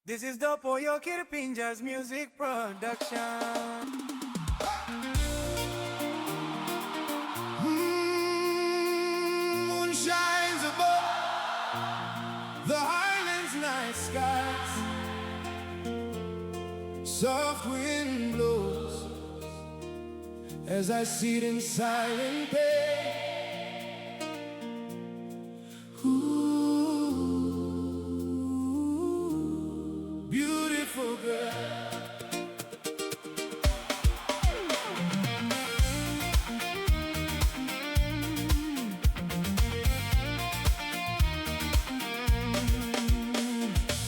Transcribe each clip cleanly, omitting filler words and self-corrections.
This is Dopo, Yokir, Pinjar's music production. Moon shines above the highlands' night skies. Soft wind blows as I sit in silent pain. Ooh, beautiful girl.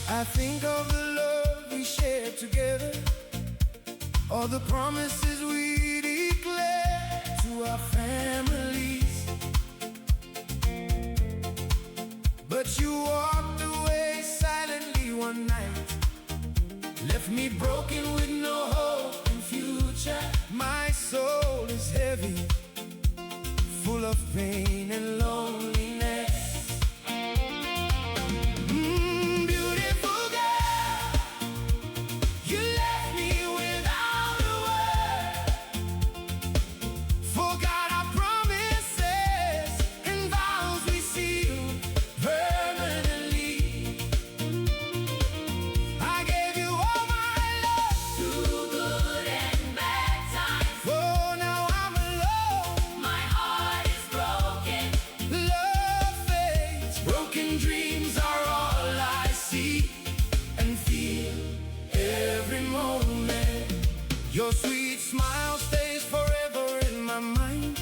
I think of the love we shared together, all the promises we declared to our families. But you walked away silently one night, left me broken with no hope and future. My soul is heavy, full of pain and loneliness. Your sweet smile stays forever in my mind.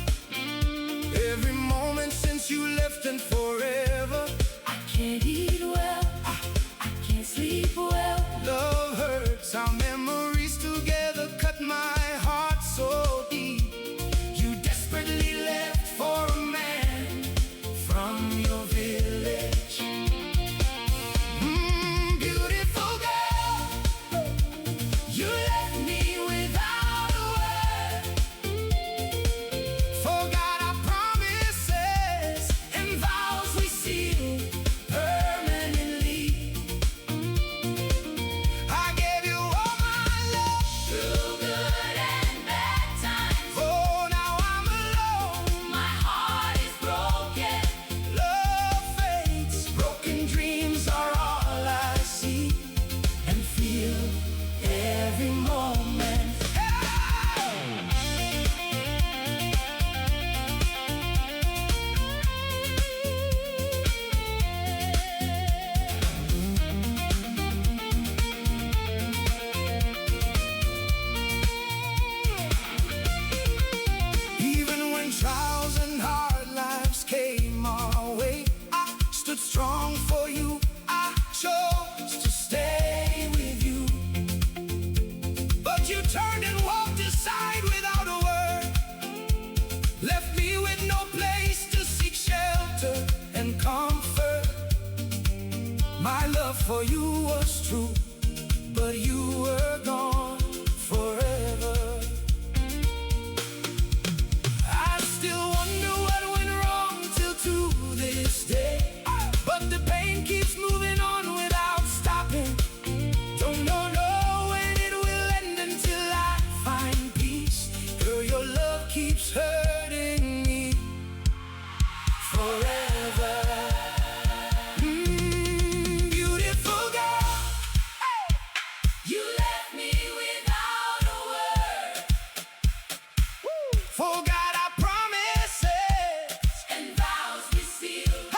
Every moment since you left and forever. I can't eat well, I can't sleep well. Love hurts, our memories together cut my heart so deep. You desperately left for a man from your village. Beautiful girl, you left me without a word. Forgot our promises and vows we sealed permanently. I gave you all my love Through good and bad times. Oh, now I'm alone. My heart is broken. Love fades, broken dreams are all I see and feel every moment. Even when trials and hard lives came our way, I stood strong for you. I chose to stay with you. But you turned and walked aside without a word, left me with no place to seek shelter and comfort. My love for you was true, but you were gone forever. I still wonder what went wrong till to this day. But the pain keeps moving on without stopping. Don't know when it will end until I find peace. Girl, your love keeps hurting me forever. Beautiful girl, You left me without a word. forgot our promises And vows we sealed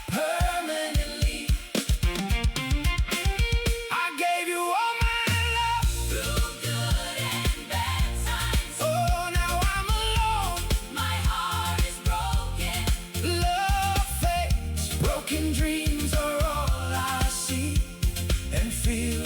permanently. I gave you all my love. through good and bad times. Oh, now I'm alone. My heart is broken. Love fades, broken dreams are all I see and feel